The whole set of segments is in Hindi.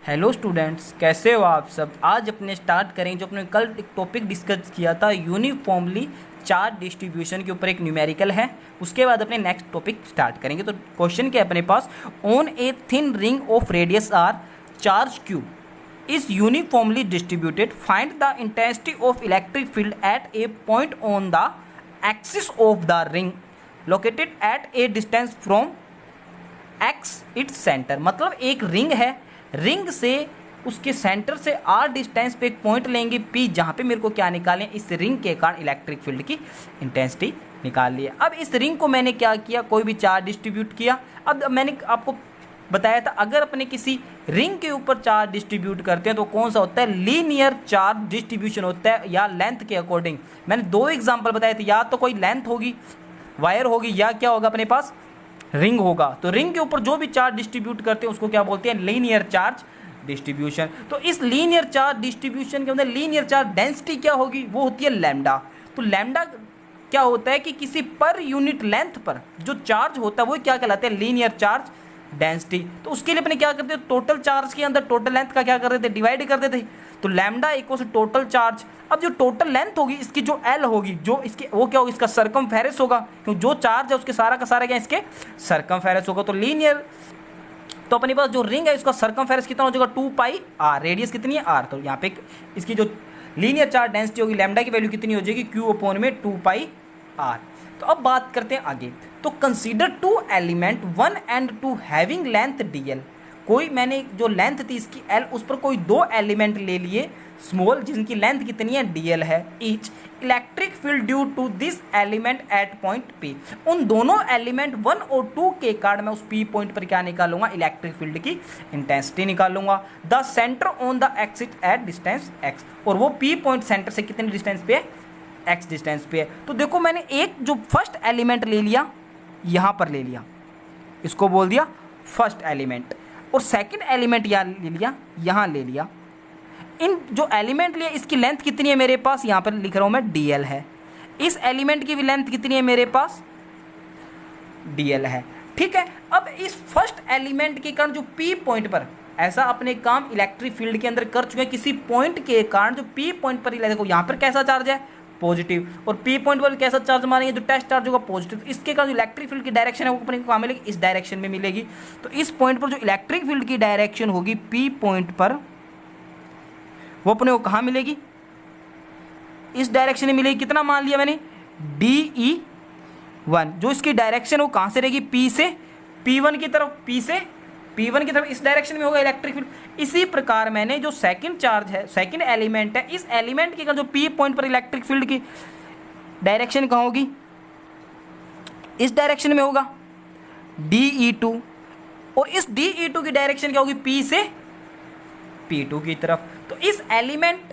हेलो स्टूडेंट्स, कैसे हो आप सब। आज अपने स्टार्ट करेंगे जो अपने कल एक टॉपिक डिस्कस किया था यूनिफॉर्मली चार्ज डिस्ट्रीब्यूशन के ऊपर, एक न्यूमेरिकल है। उसके बाद अपने नेक्स्ट टॉपिक स्टार्ट करेंगे। तो क्वेश्चन क्या है अपने पास, on a thin ring of radius R charge Q is uniformly distributed, find the intensity of electric field at a point on the axis of the ring located at a distance from x its center। मतलब एक रिंग है, रिंग से उसके सेंटर से r डिस्टेंस पे एक पॉइंट लेंगे p, जहाँ पे मेरे को क्या निकालें, इस रिंग के कारण इलेक्ट्रिक फील्ड की इंटेंसिटी निकाल लिया। अब इस रिंग को मैंने क्या किया, कोई भी चार्ज डिस्ट्रीब्यूट किया। अब मैंने आपको बताया था अगर अपने किसी रिंग के ऊपर चार्ज डिस्ट्रीब्यूट करते हैं तो कौन सा होता है, लीनियर चार्ज डिस्ट्रीब्यूशन होता है, या लेंथ के अकॉर्डिंग। मैंने दो एग्जांपल बताए थे, या तो कोई लेंथ होगी, वायर होगी, या क्या होगा अपने पास, रिंग होगा। तो रिंग के ऊपर जो भी चार्ज डिस्ट्रीब्यूट करते हैं उसको क्या बोलते हैं, लीनियर चार्ज डिस्ट्रीब्यूशन। तो इस लीनियर चार्ज डिस्ट्रीब्यूशन के अंदर लीनियर चार्ज डेंसिटी क्या होगी, वो होती है लैम्डा। तो लैम्डा क्या होता है कि किसी पर यूनिट लेंथ पर जो चार्ज होता है वो क्या कहलाता है, लीनियर चार्ज डेंसिटी। तो उसके लिए अपने क्या करते हैं, टोटल चार्ज के अंदर टोटल लेंथ का क्या कर देते, डिवाइड कर देते। तो lambda equal to total charge. अब जो टोटल लेंथ होगी इसकी, जो एल होगी, जो इसके वो क्या होगी, इसका सरकमफेरेंस होगा, क्योंकि जो चार्ज है उसके सारा का सारा क्या इसके सरकमफेरेंस होगा। तो लीनियर, तो अपने पास जो रिंग है इसका सरकमफेरेंस कितना हो जाएगा, 2 पाई आर। रेडियस कितनी है, आर। तो यहाँ पे इसकी जो लीनियर चार्ज डेंसिटी होगी, लैम्डा की वैल्यू कितनी हो जाएगी, क्यू अपॉन में 2 पाई आर। तो अब बात करते हैं आगे। तो consider two element 1 and 2 having length dl. कोई मैंने जो लेंथ थी इसकी एल, उस पर कोई दो एलिमेंट ले लिए स्मॉल, जिनकी लेंथ कितनी है, डीएल है each. Electric field due to this element at point P. उन दोनों एलिमेंट 1 और 2 के कारण मैं उस पी पॉइंट पर क्या निकालूंगा, इलेक्ट्रिक फील्ड की इंटेंसिटी निकालूंगा। The centre on the axis at distance x. और वो पी पॉइंट सेंटर से कितने डिस्टेंस पे है, एक्स डिस्टेंस पे है। तो देखो मैंने एक जो फर्स्ट एलिमेंट ले लिया, यहां पर ले लिया, इसको बोल दिया फर्स्ट एलिमेंट, और सेकंड एलिमेंट यहां ले लिया, यहां ले लिया। इन जो एलिमेंट लिया इसकी लेंथ कितनी है मेरे पास, यहां पर लिख रहा हूं मैं डीएल है। इस एलिमेंट की भी लेंथ कितनी है मेरे पास, डीएल है। ठीक है। अब इस फर्स्ट एलिमेंट के कारण जो पी पॉइंट पर ऐसा अपने काम इलेक्ट्रिक फील्ड के अंदर कर चुके हैं, किसी पॉइंट के कारण जो पी पॉइंट पर, देखो यहां पर कैसा चार्ज है, पॉजिटिव, और पी पॉइंट पर कैसा चार्ज मारेंगे, जो टेस्ट चार्ज होगा पॉजिटिव। इसके कारण जो इलेक्ट्रिक फील्ड की डायरेक्शन है वो अपने को कहाँ मिलेगी, इस डायरेक्शन में मिलेगी। तो इस पॉइंट पर जो इलेक्ट्रिक फील्ड की डायरेक्शन होगी पी पॉइंट पर, वो अपने को कहाँ मिलेगी, इस डायरेक्शन में मिलेगी। कितना मान लिया मैंने, DE1। जो इसकी डायरेक्शन वो कहाँ से रहेगी, पी से P1 की तरफ, पी से P1 की तरफ, इस डायरेक्शन में होगा इलेक्ट्रिक फील्ड। इसी प्रकार मैंने जो सेकंड चार्ज है, सेकंड एलिमेंट है, इस एलिमेंट की जो पी पॉइंट पर इलेक्ट्रिक फील्ड की डायरेक्शन कहाँ होगी, इस डायरेक्शन में होगा, DE2। और इस DE2 की डायरेक्शन क्या होगी, P से P2 की तरफ। तो इस एलिमेंट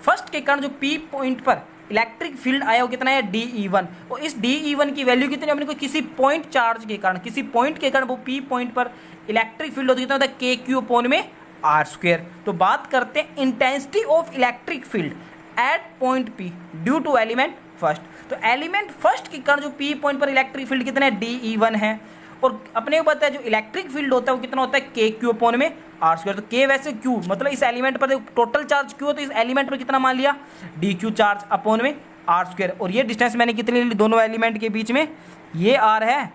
फर्स्ट के कारण जो पी पॉइंट पर इलेक्ट्रिक फील्ड आया वो कितना है, DE1। और इस DE1 की वैल्यू कितनी, अपने को किसी पॉइंट चार्ज के कारण, किसी पॉइंट के कारण वो पी पॉइंट पर इलेक्ट्रिक फील्ड होती है, कितना होता है, KQ अपॉन में R²। तो बात करते हैं intensity of electric field at point P due to element first. तो एलिमेंट फर्स्ट के कारण जो पी पॉइंट पर इलेक्ट्रिक फील्ड कितना है, DE1 है। और अपने को पता है जो इलेक्ट्रिक फील्ड होता है वो कितना होता है, KQ अपॉन में R²। तो K वैसे Q, मतलब इस एलिमेंट पर टोटल चार्ज Q हो, तो इस एलिमेंट पर कितना मान लिया, DQ चार्ज अपॉन में R²। और ये डिस्टेंस मैंने कितनी ली, दोनों एलिमेंट के बीच में ये R है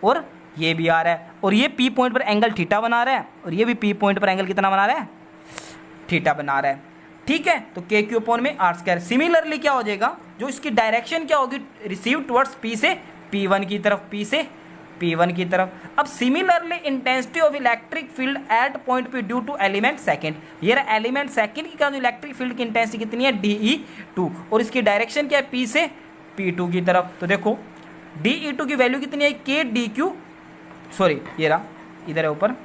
और ये भी R है, और ये P पॉइंट पर एंगल थीटा बना रहा है, और ये भी P पॉइंट पर एंगल कितना बना रहा है, थीटा बना रहा है। ठीक है। तो KQ अपॉन में R²। सिमिलरली क्या हो जाएगा, जो इसकी डायरेक्शन क्या होगी, रिसीव टुवर्ड्स P से P1 की तरफ, P से P1 की तरफ। अब similarly intensity of electric field at point P due to element second. ये रहा एलिमेंट सेकंड की कारण इलेक्ट्रिक फील्ड की इंटेंसिटी कितनी है, DE2, और इसकी डायरेक्शन क्या है, P से P2 की तरफ। तो देखो DE2 की वैल्यू कितनी है, KDQ, सॉरी ये रहा, इधर है ऊपर।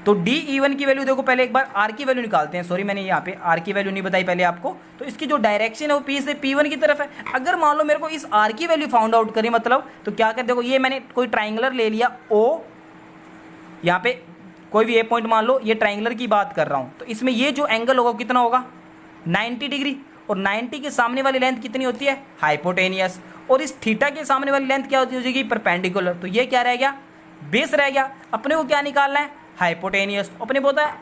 तो DE1 की वैल्यू देखो, पहले एक बार R की वैल्यू निकालते हैं। सॉरी मैंने यहाँ पे R की वैल्यू नहीं बताई पहले आपको। तो इसकी जो डायरेक्शन है वो P से P1 की तरफ है। अगर मान लो मेरे को इस R की वैल्यू फाउंड आउट करी, मतलब तो क्या कर, देखो ये मैंने कोई ट्राइंगुलर ले लिया O, यहाँ पे कोई भी ए पॉइंट मान लो, ये ट्राइंगुलर की बात कर रहा हूँ। तो इसमें ये जो एंगल होगा कितना होगा, 90 डिग्री। और 90 के सामने वाली लेंथ कितनी होती है, हाइपोटेनियस। और इस थीटा के सामने वाली लेंथ क्या होती है, हो जाएगी परपेंडिकुलर। तो ये क्या रह गया, बेस रह गया। अपने को क्या निकालना है, हाइपोटेनियस। अपने को पता है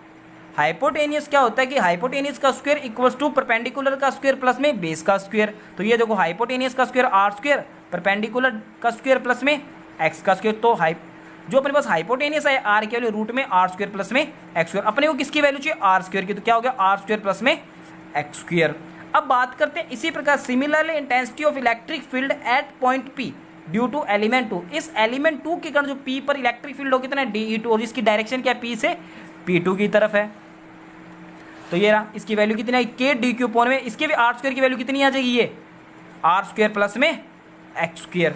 हाइपोटेनियस क्या होता है कि हाइपोटेनियस का स्क्वायर इक्वल्स टू परपेंडिकुलर का स्क्वायर प्लस में बेस का स्क्वायर। तो ये देखो हाइपोटेनियस का स्क्वायर आर स्क्वायर, परपेंडिकुलर का स्क्वायर प्लस में एक्स का स्क्वायर। तो जो अपने पास हाइपोटेनियस है आर के वैल्यू रूट में आर स्क्वायर प्लस में एक्स स्क्वायर, अपने को किसकी वैल्यू चाहिए आर स्क्वायर की, तो क्या हो गया आर स्क्वायर प्लस में एक्स स्क्वायर। अब बात करते हैं इसी प्रकार similarly intensity of electric field at point P due to element 2, इस एलिमेंट 2 के कारण जो पी पर इलेक्ट्रिक फील्ड हो कितना है DE2 और इसकी डायरेक्शन क्या है पी से P2 की तरफ है। तो ये रहा, इसकी वैल्यू कितनी है के डी क्यू अपॉन में, इसके भी आर स्क्वायर की वैल्यू कितनी आ जाएगी ये आर स्क्वायर प्लस में एक्स स्क्वायर।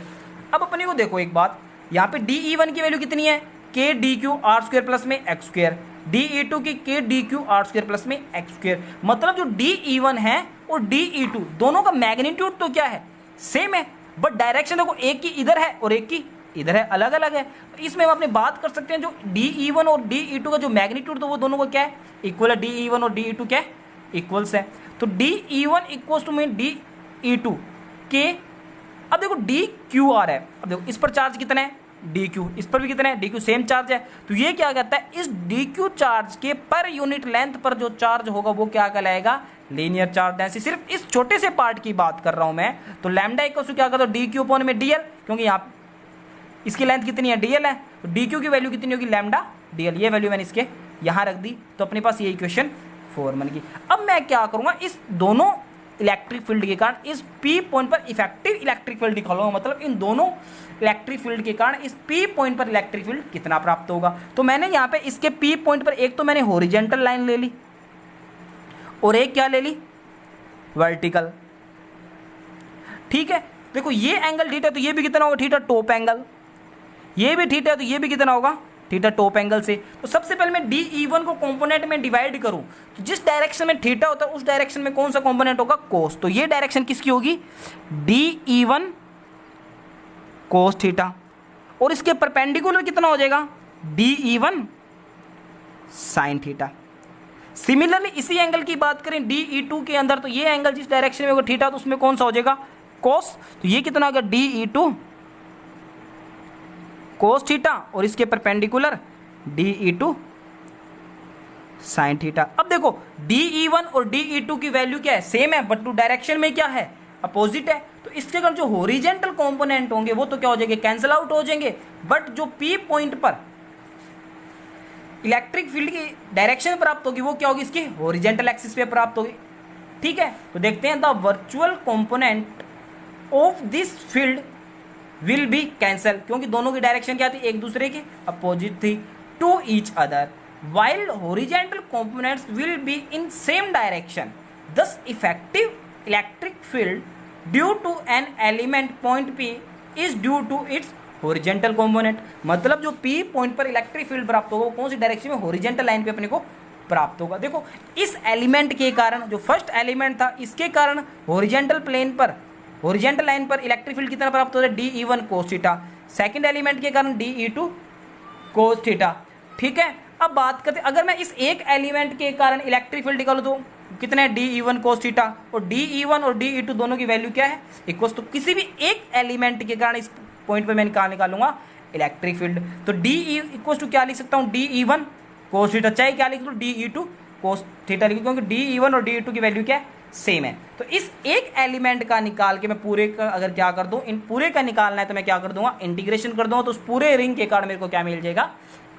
अब अपने को देखो एक बात, यहाँ पे DE1 की वैल्यू कितनी है के D Q R square plus में एक्स स्क्वायर, DE2 की के D Q R square plus में एक्स स्क्वायर। मतलब जो DE1 है और DE2 दोनों का मैग्नीट्यूड तो क्या है सेम है, बट डायरेक्शन देखो एक की इधर है और एक की इधर है, अलग अलग है। तो इसमें हम अपने बात कर सकते हैं जो DE1 और DE2 का जो मैग्नीट्यूड तो वो दोनों का क्या है इक्वल है, DE1 और DE2 क्या है इक्वल्स है। तो DE1 equals to mean DE2 के, अब देखो DQR है, अब देखो इस पर चार्ज कितना है DQ, इस पर भी कितना है DQ, सेम चार्ज है। तो ये क्या कहता है इस DQ चार्ज के पर यूनिट लेंथ पर जो चार्ज होगा वो क्या कहलाएगा लीनियर चार्ज डेंसिटी। सिर्फ इस छोटे से पार्ट की बात कर रहा हूं मैं। तो लैम्डा इक्वल टू क्या करता हूं DQ अपॉन में DL, क्योंकि यहाँ इसकी लेंथ कितनी है DL है, तो DQ की वैल्यू कितनी होगी लैम्डा DL, ये वैल्यू मैंने इसके यहाँ रख दी। तो अपने पास ये इक्वेशन 4 बन गई। अब मैं क्या करूँगा इस दोनों इलेक्ट्रिक फील्ड के कारण इस P पॉइंट पर इफेक्टिव इलेक्ट्रिक फील्ड निकालूंगा, मतलब इन दोनों इलेक्ट्रिक फील्ड के कारण इस P पॉइंट पर इलेक्ट्रिक फील्ड कितना प्राप्त होगा। तो मैंने यहाँ पे इसके P पॉइंट पर एक तो मैंने हॉरिजॉन्टल लाइन ले ली और एक क्या ले ली वर्टिकल, ठीक है। देखो ये एंगल थीटा, तो ये भी कितना होगा थीटा टॉप एंगल, ये भी थीटा, तो ये भी कितना होगा थीटा टॉप एंगल से। तो सबसे पहले मैं DE1 को कंपोनेंट में डिवाइड करूं तो जिस डायरेक्शन में थीटा होता है उस डायरेक्शन में कौन सा कंपोनेंट होगा कोस। तो ये डायरेक्शन किसकी होगी DE1 कोस थीटा, और इसके परपेंडिकुलर कितना हो जाएगा DE1 साइन थीटा। सिमिलरली इसी एंगल की बात करें DE2 के अंदर, तो ये एंगल जिस डायरेक्शन में होगा थीटा तो उसमें कौन सा हो जाएगा कोस। तो ये कितना होगा DE2 कोस थीटा और इसके परपेंडिकुलर DE2 साइन थीटा। अब देखो DE1 और DE2 की वैल्यू क्या है सेम है, बट टू डायरेक्शन में क्या है अपोजिट है। तो इसके कारण जो हॉरिजॉन्टल कंपोनेंट होंगे वो तो क्या हो जाएंगे कैंसिल आउट हो जाएंगे, बट जो P पॉइंट पर इलेक्ट्रिक फील्ड की डायरेक्शन प्राप्त होगी वो क्या होगी इसकी हॉरिजॉन्टल एक्सिस पे प्राप्त होगी, ठीक है। तो देखते हैं the virtual component of this field will be cancel, क्योंकि दोनों की डायरेक्शन क्या थी एक दूसरे की अपोजिट थी to each other, while horizontal components will be in same direction. Thus effective electric field due to an element point P is due to its horizontal component. मतलब जो P पॉइंट पर इलेक्ट्रिक फील्ड प्राप्त होगा वो कौन सी डायरेक्शन में हॉरिजॉन्टल लाइन पे अपने को प्राप्त होगा। देखो इस एलिमेंट के कारण जो फर्स्ट एलिमेंट था इसके कारण हॉरिजॉन्टल प्लेन पर हॉरिजॉन्टल लाइन पर इलेक्ट्रिक फील्ड कितना प्राप्त होता है DE1 cos theta, second element के कारण DE2 cos थीटा, ठीक है। अब बात करते अगर मैं इस एक एलिमेंट के कारण इलेक्ट्रिक फील्ड निकालूं तो कितना है DE1 cos थीटा, और DE1 और DE2 दोनों की वैल्यू क्या है इक्वल। तो किसी भी एक एलिमेंट के कारण इस पॉइंट पे मैं निकालूंगा इलेक्ट्रिक फील्ड, तो DE इक्वल टू क्या लिख सकता हूँ DE1 cos थीटा, चाहे क्या लिख दो DE2 cos थीटा लिख, क्योंकि DE1 और DE2 की वैल्यू क्या है सेम है। तो इस एक एलिमेंट का निकाल के मैं पूरे का अगर क्या कर दूं इन पूरे का निकालना है तो मैं क्या कर दूंगा इंटीग्रेशन कर दूंगा, तो उस पूरे रिंग के कारण मेरे को क्या मिल जाएगा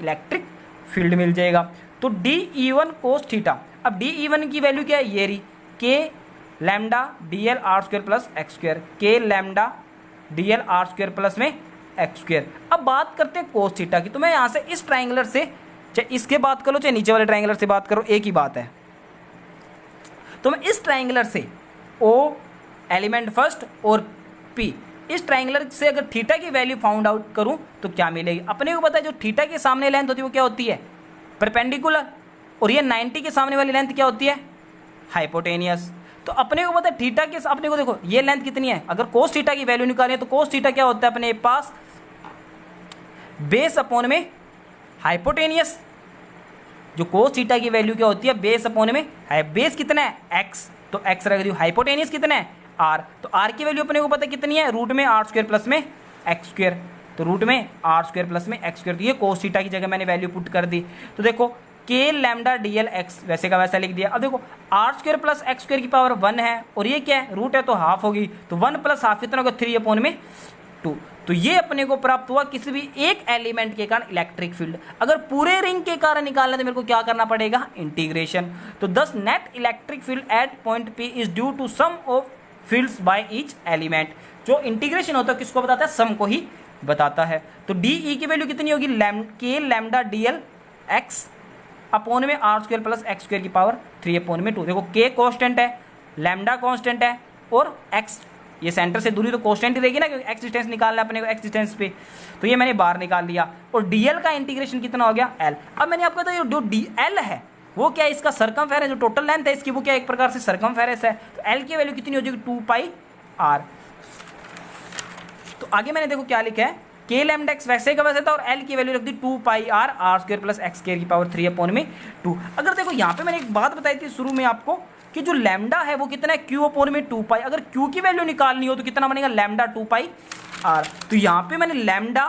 इलेक्ट्रिक फील्ड मिल जाएगा। तो DE1 cos थीटा, अब DE1 की वैल्यू क्या है ये रही K lambda DL R square plus X square, K lambda DL R square plus में एक्स स्क्वायर। अब बात करते हैं cos थीटा की, तो मैं यहाँ से इस ट्राइंगुलर से चाहे इसके बात करो चाहे नीचे वाले ट्राइंगुलर से बात करो एक ही बात है। तो मैं इस ट्राइंगुलर से O एलिमेंट फर्स्ट और P इस ट्राइंगुलर से अगर थीटा की वैल्यू फाउंड आउट करूं तो क्या मिलेगी। अपने को पता है जो थीटा के सामने लेंथ होती है वो क्या होती है परपेंडिकुलर, और ये 90 के सामने वाली लेंथ क्या होती है हाइपोटेनियस। तो अपने को पता है थीटा के अपने को देखो ये लेंथ कितनी है, अगर कोस थीटा की वैल्यू निकालें तो कोस थीटा क्या होता है अपने पास बेस अपॉन में हाइपोटेनियस। जो कोस थीटा की वैल्यू क्या होती है बेस अपॉन में है, बेस कितना है x, तो x रख दियो, हाइपोटेनियस कितना है r, तो r की वैल्यू अपने को पता है कितनी है रूट में आर स्क्वायर प्लस में एक्स स्क्वायर, तो रूट में आर स्क्वायर प्लस में एक्स स्क्वायर, तो ये कोस थीटा की जगह मैंने वैल्यू पुट कर दी। तो देखो के लैम्डा डी एल एक्स वैसे का वैसा लिख दिया। अब देखो R square plus X square की पावर 1 है और ये क्या है, रूट है तो हाफ होगी, तो 1 प्लस हाफ कितना होगा, 3/2। तो ये अपने को प्राप्त हुआ किसी भी एक एलिमेंट के कारण इलेक्ट्रिक फील्ड। अगर पूरे रिंग के कारण निकालना तो मेरे को क्या करना पड़ेगा, इंटीग्रेशन। तो thus net electric field at point P is due to sum of fields by each element. जो इंटीग्रेशन होता है किसको बताता है, सम को ही बताता है। तो डी ई की वैल्यू कितनी होगी, K lambda D L X upon में R square plus X square की पावर 3/2। देखो के कांस्टेंट है, लैम्डा कांस्टेंट है और एक्स ये सेंटर से दूरी तो कांस्टेंट ही रहेगी ना, क्योंकि एक्स डिस्टेंस निकालना है अपने को एक्स डिस्टेंस पे, तो ये मैंने बाहर निकाल लिया। और डीएल का इंटीग्रेशन कितना हो गया, एल। अब मैंने आपको बताया जो डीएल है वो क्या है, इसका सरकमफेरेंस, जो टोटल लेंथ है इसकी वो क्या एक प्रकार से सरकमफेरेंस है। तो एल की वैल्यू कितनी हो जाएगी, 2πr। तो आगे मैंने देखो क्या लिखा है, के लैम्डा एक्स वैसे का वैसे था और एल की वैल्यू रख दी 2πr R square plus X square की पावर 3/2। अगर देखो यहाँ पे मैंने एक बात बताई थी शुरू में आपको कि जो लैम्डा है वो कितना है, q/2π। अगर q की वैल्यू निकालनी हो तो कितना बनेगा, लैम्डा 2πr। तो यहाँ पे मैंने लैम्डा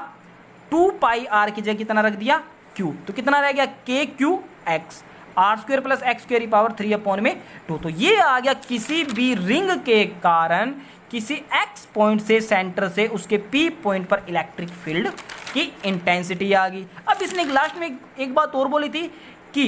2πr की जगह कितना रख दिया, q। तो कितना रह गया, kqx R square plus X square की पावर 3/2। तो ये आ गया किसी भी रिंग के कारण किसी x पॉइंट से सेंटर से उसके p पॉइंट पर इलेक्ट्रिक फील्ड की इंटेंसिटी आ गई। अब इसने लास्ट में एक बात और बोली थी कि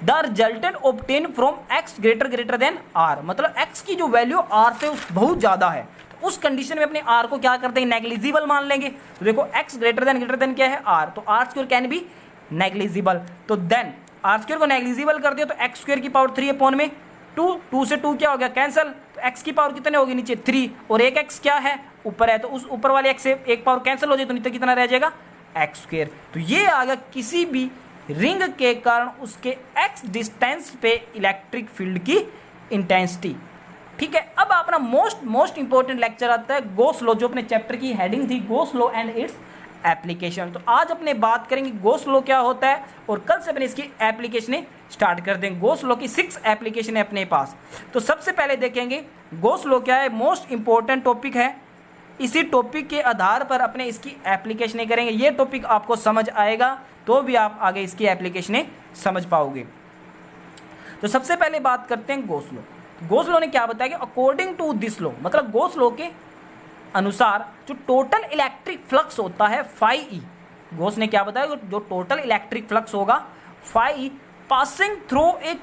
the resultant obtain from x greater than r, मतलब x की जो वैल्यू r से बहुत ज्यादा है, तो उस कंडीशन में अपने r को क्या करते हैं, नेग्लिजिबल मान लेंगे। तो देखो x ग्रेटर देन क्या है, r, तो r square can be negligible. तो देन r स्क्वायर को नेग्लिजिबल कर दिया तो x स्क्वायर की पावर 3/2, 2 से 2 क्या हो गया, कैंसिल। तो x की पावर कितने होगी, नीचे 3 और एक x क्या है, ऊपर है, तो उस ऊपर वाले x से एक पावर कैंसिल हो जाए तो नीचे कितना रह जाएगा, x स्क्वायर। तो ये आ गया किसी भी रिंग के कारण उसके x डिस्टेंस पे इलेक्ट्रिक फील्ड की इंटेंसिटी। ठीक है, अब अपना मोस्ट इंपॉर्टेंट लेक्चर आता है गॉस लॉ, जो अपने चैप्टर की हेडिंग थी Gauss law and its application. तो आज अपने बात करेंगे गॉस लॉ क्या होता है और कल से अपने इसकी एप्लीकेशन स्टार्ट कर देंगे। गॉस लॉ की 6 एप्लीकेशन है अपने पास। तो सबसे पहले देखेंगे गॉस लॉ क्या है, मोस्ट इंपॉर्टेंट टॉपिक है। इसी टॉपिक के आधार पर अपने इसकी एप्लीकेशन करेंगे। ये टॉपिक आपको समझ आएगा तो भी आप आगे इसकी एप्लीकेशन समझ पाओगे। तो सबसे पहले बात करते हैं गॉस लॉ। गॉस लॉ ने क्या बताया कि अकॉर्डिंग टू दिस लॉ, मतलब गॉस लॉ के अनुसार जो टोटल इलेक्ट्रिक फ्लक्स होता है φe, गॉस ने क्या बताया, जो टोटल इलेक्ट्रिक फ्लक्स होगा φe passing through a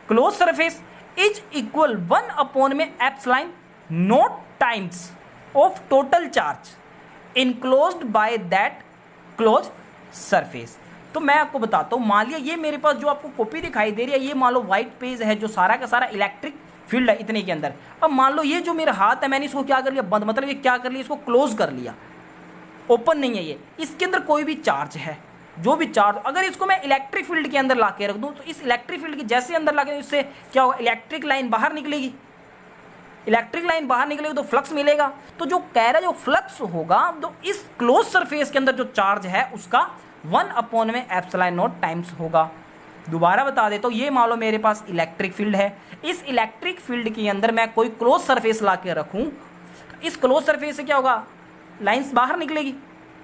close surface is equal 1 में epsilon not times of total charge enclosed by that close surface. तो मैं आपको बताता हूँ, मान लिया ये मेरे पास जो आपको कॉपी दिखाई दे रही है, ये मान लो व्हाइट पेज है जो सारा का सारा इलेक्ट्रिक फील्ड है इतने के अंदर। अब मान लो ये जो मेरा हाथ है मैंने इसको क्या कर लिया, बंद, मतलब ये क्या कर लिया, इसको क्लोज कर लिया, ओपन नहीं है ये। इसके अंदर कोई भी चार्ज है, जो भी चार्ज, अगर इसको मैं इलेक्ट्रिक फील्ड के अंदर ला के रख दूँ तो इस इलेक्ट्रिक फील्ड के जैसे अंदर ला के इससे क्या होगा, इलेक्ट्रिक लाइन बाहर निकलेगी। इलेक्ट्रिक लाइन बाहर निकलेगी तो फ्लक्स मिलेगा। तो जो कह रहा है जो फ्लक्स होगा तो इस क्लोज सरफेस के अंदर जो चार्ज है उसका 1 में एप्सिलॉन नॉट टाइम्स होगा। दोबारा बता देता हूँ, ये मान लो मेरे पास इलेक्ट्रिक फील्ड है, इस इलेक्ट्रिक फील्ड के अंदर मैं कोई क्लोज सरफेस ला के रखूँ, इस क्लोज सरफेस से क्या होगा, लाइन्स बाहर निकलेगी,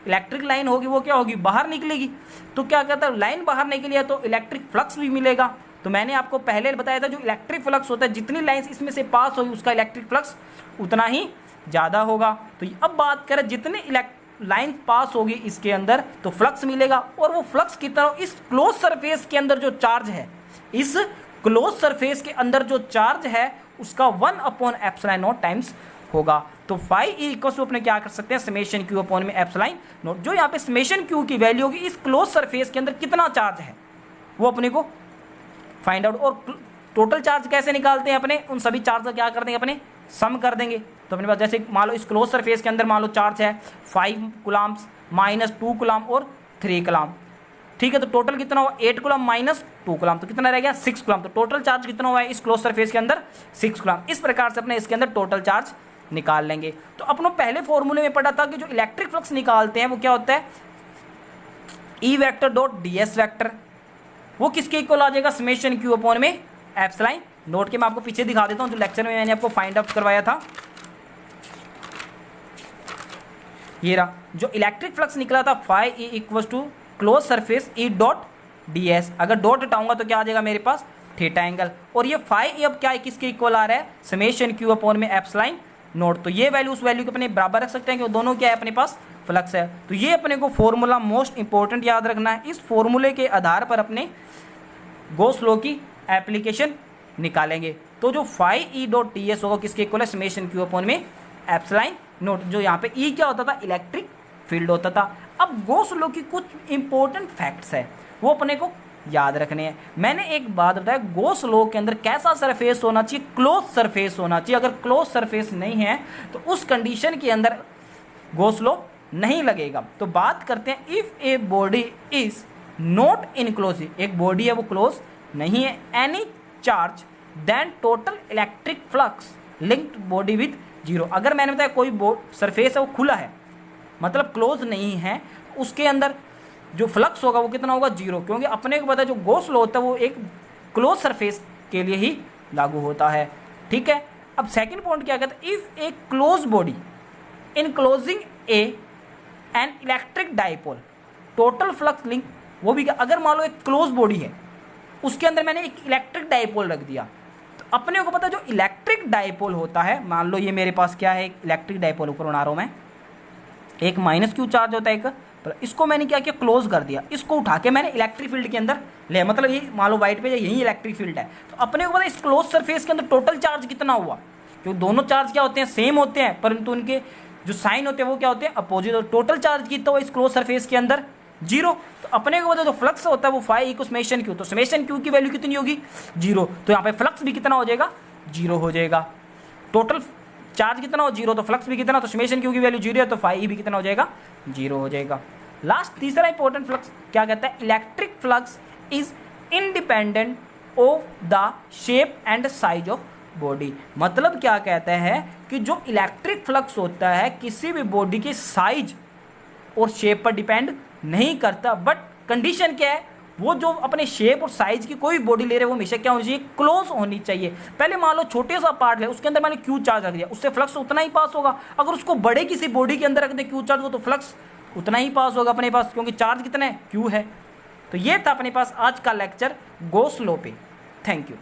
इलेक्ट्रिक लाइन होगी वो क्या होगी, बाहर निकलेगी। तो क्या कहता है, लाइन बाहर निकली है तो इलेक्ट्रिक फ्लक्स भी मिलेगा। तो मैंने आपको पहले बताया था जो इलेक्ट्रिक फ्लक्स होता है, जितनी लाइन्स इसमें से पास होगी उसका इलेक्ट्रिक फ्लक्स उतना ही ज़्यादा होगा। तो अब बात करें जितने लाइन पास होगी इसके अंदर तो फ्लक्स मिलेगा, और वो फ्लक्स की तरह इस क्लोज सरफेस के अंदर जो चार्ज है, इस क्लोज सरफेस के अंदर जो चार्ज है उसका 1 एप्सिलॉन नॉट टाइम्स होगा। तो फाई इक्वल्स टू अपने क्या कर सकते हैं, समेशन क्यू अपॉन में एप्सिलॉन नॉट। जो यहाँ पे समेशन क्यू की वैल्यू होगी इस क्लोज सरफेस के अंदर कितना चार्ज है वो अपने को फाइंड आउट। और टोटल चार्ज कैसे निकालते हैं अपने, उन सभी चार्ज का क्या कर देंगे अपने, सम कर देंगे। तो अपने पास जैसे मान लो इस क्लोज सरफेस के अंदर मान लो चार्ज है 5 कूलम्स -2 कूलम और 3 कूलम, ठीक है। तो टोटल कितना हुआ, 8 कूलम -2 कूलम, तो कितना रह गया 6 कूलम। तो टोटल चार्ज कितना हुआ है इस क्लोज सरफेस के अंदर, 6 कूलम। इस प्रकार से अपने इसके अंदर टोटल चार्ज निकाल लेंगे। तो अपनों पहले फॉर्मूले में पढ़ा था कि जो इलेक्ट्रिक फ्लक्स निकालते हैं वो क्या होता है, E vector dot D S vector, वो किसके इक्वल आ जाएगा, समेशन क्यू अपॉन में एप्सिलॉन नोट के। मैं आपको पीछे दिखा देता हूं जो लेक्चर में मैंने आपको फाइंड आउट करवाया था। ये रहा जो इलेक्ट्रिक फ्लक्स निकला था phi E equal to close surface E dot D S. अगर डॉट हटाऊंगा तो क्या आ जाएगा मेरे पास थीटा एंगल। और ये फाई ई अब क्या है किसके इक्वल आ रहा है समेशन क्यू अपॉन में एप्सिलॉन नोट। तो ये वैल्यू उस वैल्यू के अपने बराबर रख सकते हैं कि वो दोनों क्या है अपने पास फ्लक्स है। तो ये अपने को फॉर्मूला मोस्ट इंपॉर्टेंट याद रखना है। इस फॉर्मूले के आधार पर अपने गॉस लॉ की एप्लीकेशन निकालेंगे। तो जो phi E dot T S होगा किसके इक्वल है समेशन क्यू अपॉन में एप्सिलॉन नोट। जो यहाँ पे ई क्या होता था इलेक्ट्रिक फील्ड होता था। अब गॉस लॉ की कुछ इंपॉर्टेंट फैक्ट्स है वो अपने को याद रखने हैं। मैंने एक बात बताया गॉस लॉ के अंदर कैसा सरफेस होना चाहिए क्लोज सरफेस होना चाहिए। अगर क्लोज सरफेस नहीं है तो उस कंडीशन के अंदर गॉस लॉ नहीं लगेगा। तो बात करते हैं if a body is not inclusive, एक बॉडी है वो क्लोज नहीं है, any charge then total electric flux linked body with zero. अगर मैंने बताया कोई सरफेस है वो खुला है मतलब क्लोज नहीं है, उसके अंदर जो फ्लक्स होगा वो कितना होगा जीरो, क्योंकि अपने को पता है जो गॉस लॉ होता है वो एक क्लोज सरफेस के लिए ही लागू होता है। ठीक है। अब सेकंड पॉइंट क्या कहता है if A close body enclosing A an electric dipole total flux link, वो भी अगर मान लो एक क्लोज बॉडी है उसके अंदर मैंने एक इलेक्ट्रिक डाइपोल रख दिया तो अपने को पता है जो इलेक्ट्रिक डाइपोल होता है, मान लो ये मेरे पास क्या है एक इलेक्ट्रिक डाइपोल ऊपर बना रहा हूँ मैं, एक माइनस क्यू चार्ज होता है एक, इसको मैंने क्या किया क्लोज कर दिया, इसको उठा के मैंने इलेक्ट्रिक फील्ड के अंदर ले, मतलब ये मान लो वाइट पे यही इलेक्ट्रिक फील्ड है। तो अपने को पता है इस क्लोज सरफेस के अंदर टोटल चार्ज कितना हुआ, क्योंकि दोनों चार्ज क्या होते हैं सेम होते हैं परंतु उनके जो साइन होते हैं वो क्या होते हैं अपोजिट। और टोटल चार्ज कितना हुआ इस क्लोज सरफेस के अंदर जीरो। तो अपने को पता जो फ्लक्स होता है वो फाई इक्वल समेशन क्यू, तो समेशन क्यू की वैल्यू कितनी होगी जीरो। तो यहाँ पे फ्लक्स भी कितना हो जाएगा जीरो हो जाएगा। टोटल चार्ज कितना हो जीरो तो फ्लक्स भी कितना, तो समेशन क्यू की वैल्यू जीरो है तो फाई भी कितना हो जाएगा जीरो हो जाएगा। लास्ट तीसरा इंपॉर्टेंट फ्लक्स क्या कहता है electric flux is independent of the shape and size of body. मतलब क्या कहता है कि जो इलेक्ट्रिक फ्लक्स होता है किसी भी बॉडी के साइज और शेप पर डिपेंड नहीं करता, बट कंडीशन क्या है वो जो अपने शेप और साइज की कोई बॉडी ले रहे वो हमेशा क्या होनी चाहिए क्लोज होनी चाहिए। पहले मान लो छोटे सा पार्ट ले उसके अंदर मैंने क्यू चार्ज रख दिया उससे फ्लक्स उतना ही पास होगा, अगर उसको बड़े किसी बॉडी के अंदर रख दे क्यू चार्ज वो तो फ्लक्स उतना ही पास होगा अपने पास, क्योंकि चार्ज कितना है क्यू है। तो ये था अपने पास आज का लेक्चर गॉस लॉ पे। Thank you.